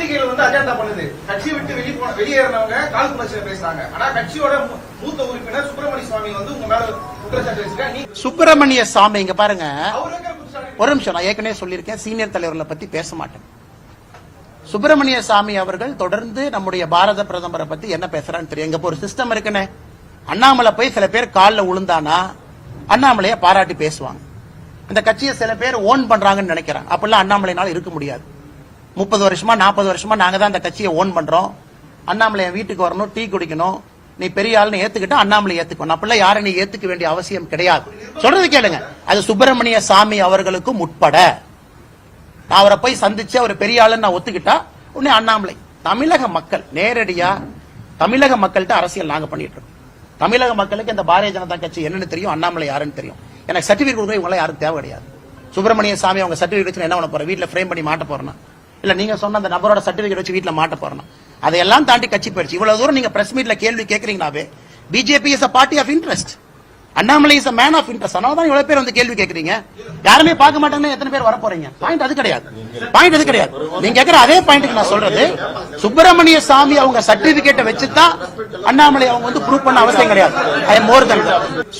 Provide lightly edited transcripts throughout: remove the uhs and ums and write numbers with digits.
பத்திரிகைகள் வந்து அஜெண்டா பண்ணுது. கட்சி விட்டு வெளியேறினவங்க காழ்ப்புணர்ச்சியில பேசுறாங்க. ஆனா கட்சியோட மூத்த உறுப்பினர் சுப்பிரமணிய சுவாமி வந்து உங்க மேல குற்றச்சாட்டு வச்சிருக்காங்க. சுப்பிரமணிய சாமி இங்க பாருங்க, ஒரு நிமிஷம். நான் ஏற்கனவே சொல்லியிருக்கேன், சீனியர் தலைவர்களை பத்தி பேச மாட்டேன். சுப்பிரமணிய சாமி அவர்கள் தொடர்ந்து நம்முடைய பாரத பிரதமரை பத்தி என்ன பேசுறான்னு தெரியும். இங்க ஒரு சிஸ்டம் இருக்குன்னு, அண்ணாமலை போய் சில பேர் காலில் விழுந்தானா அண்ணாமலைய பாராட்டி பேசுவாங்க. இந்த கட்சியை சில பேர் ஓன் பண்றாங்கன்னு நினைக்கிறாங்க. அப்படிலாம் அண்ணாமலைனால இருக்க முடியாது. 30 வருஷமா 40 வருஷமா நாங்க தான் இந்த கட்சியை ஓன் பண்றோம். அண்ணாமலை வீட்டுக்கு வரணும், டீ குடிக்கணும், நீ பெரிய ஆளுன்னு ஏத்துக்கிட்டா அண்ணாமலை ஏத்துக்கணும். அப்படிலாம் யாரை நீ ஏத்துக்க வேண்டிய அவசியம் கிடையாது. சொல்றது கேளுங்க. அது சுப்பிரமணிய சாமி அவர்களுக்கும் உட்பட நான் அவரை போய் சந்திச்சு அவர் பெரிய ஆளுன்னு நான் ஒத்துக்கிட்டா உடனே அண்ணாமலை. தமிழக மக்கள் நேரடியா தமிழக மக்கள்கிட்ட அரசியல் நாங்க பண்ணிட்டு இருக்கோம். தமிழக மக்களுக்கு இந்த பாரதிய ஜனதா கட்சி என்னன்னு தெரியும், அண்ணாமலை யாருன்னு தெரியும். எனக்கு சர்டிபிகேட் கொடுக்க இவங்க யாரும் தேவை கிடையாது. சுப்பிரமணிய சாமி அவங்க சர்டிபிகேட் என்ன பண்ண போற, வீட்டுல ஃப்ரேம் பண்ணி மாட்ட போறேன்னா, இல்ல நீங்க சொன்ன அந்த நபரோட சர்டிபிகேட் வச்சு வீட்டுல மாட்ட போறேன்னா, அதையெல்லாம் தாண்டி கட்சி போயிடுச்சு. இவ்வளவு தூரம் நீங்க பிரஸ் மீட்ல கேள்வி கேட்கறீங்கனாவே BJP is a party of interest, Annamalai is a man of interest. அதனால தான் இவ்வளவு பேர் வந்து கேள்வி கேட்கறீங்க. யாருமே பார்க்க மாட்டாங்கன்னா எத்தனை பேர் வர போறீங்க? பாயிண்ட் அது கிடையாது. பாயிண்ட் அது கிடையாது. நீங்க கேட்கிற அதே பாயிண்ட்க்கு நான் சொல்றது, சுப்பிரமணிய சாமி அவங்க சர்டிபிகேட்டை வச்சுதான் அண்ணாமலை அவங்க வந்து ப்ரூவ் பண்ண அவசியம் கிடையாது. ஐ எம் மோர் தென்.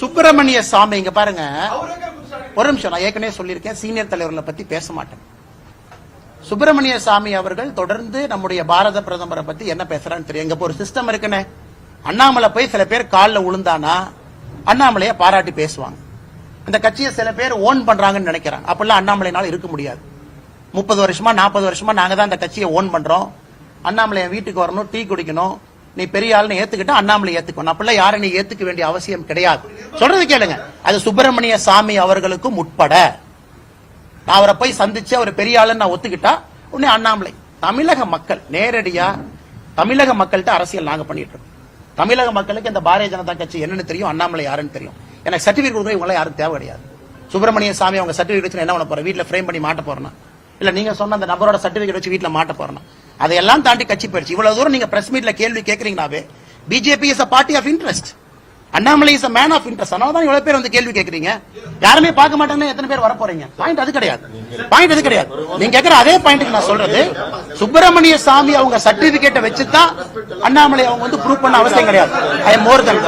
சுப்பிரமணிய சாமி இங்க பாருங்க, ஒரு நிமிஷம். நான் ஏற்கனவே சொல்லியிருக்கேன், சீனியர் தலைவர்களை பத்தி பேச மாட்டேன். சுப்பிரமணிய சாமி அவர்கள் தொடர்ந்து நம்முடைய பாரத பிரதமரை பத்தி என்ன பேசுறான்னு தெரியும். இங்க ஒரு சிஸ்டம் இருக்குன்னு, அண்ணாமலை போய் சில பேர் காலில் விழுந்தானா அண்ணாமலைய பாராட்டி பேசுவாங்க. இந்த கட்சியை சில பேர் ஓன் பண்றாங்கன்னு நினைக்கிறாங்க. அப்படிலாம் அண்ணாமலைனால இருக்க முடியாது. 30 வருஷமா 40 வருஷமா நாங்க தான் இந்த கட்சியை ஓன் பண்றோம். அண்ணாமலை வீட்டுக்கு வரணும், டீ குடிக்கணும், நீ பெரிய ஆளுன்னு ஏத்துக்கிட்டா அண்ணாமலை ஏத்துக்கணும். அப்படிலாம் யாரை நீ ஏத்துக்க வேண்டிய அவசியம் கிடையாது. சொல்றது கேளுங்க. அது சுப்பிரமணிய சாமி அவர்களுக்கும் உட்பட நான் அவரை போய் சந்திச்சு அவர் பெரிய ஆளுன்னு நான் ஒத்துக்கிட்டா உடனே அண்ணாமலை. தமிழக மக்கள் நேரடியா தமிழக மக்கள்கிட்ட அரசியல் நாங்க பண்ணிட்டு இருக்கோம். தமிழக மக்களுக்கு இந்த பாரதிய ஜனதா கட்சி என்னன்னு தெரியும், அண்ணாமலை யாருன்னு தெரியும். எனக்கு சர்டிபிகேட் கொடுக்க இவங்க யாரும் தேவை கிடையாது. சுப்பிரமணிய சாமி அவங்க சர்டிபிகேட் வச்சு என்ன பண்ண போற, வீட்டுல ஃப்ரேம் பண்ணி மாட்ட போறேன்னா, இல்ல நீங்க சொன்ன அந்த நபரோட சர்டிபிகேட் வச்சு வீட்டுல மாட்ட போறேன்னா, அதையெல்லாம் தாண்டி கட்சி போயிடுச்சு. இவ்வளவு தூரம் நீங்க பிரஸ் மீட்ல கேள்வி கேட்கறீங்கனாவே BJP is a party of interest, Annamalai is a man of interest. அதனால தான் இவ்வளவு பேர் வந்து கேள்வி கேட்கறீங்க. யாருமே பார்க்க மாட்டாங்கன்னா எத்தனை பேர் வர போறீங்க? பாயிண்ட் அது கிடையாது. பாயிண்ட் அது கிடையாது. நீங்க கேட்கிற அதே பாயிண்ட்க்கு நான் சொல்றது, சுப்பிரமணிய சாமி அவங்க சர்டிபிகேட்டை வச்சுதான் அண்ணாமலை அவங்க வந்து ப்ரூவ் பண்ண அவசியம் கிடையாது. I am more then.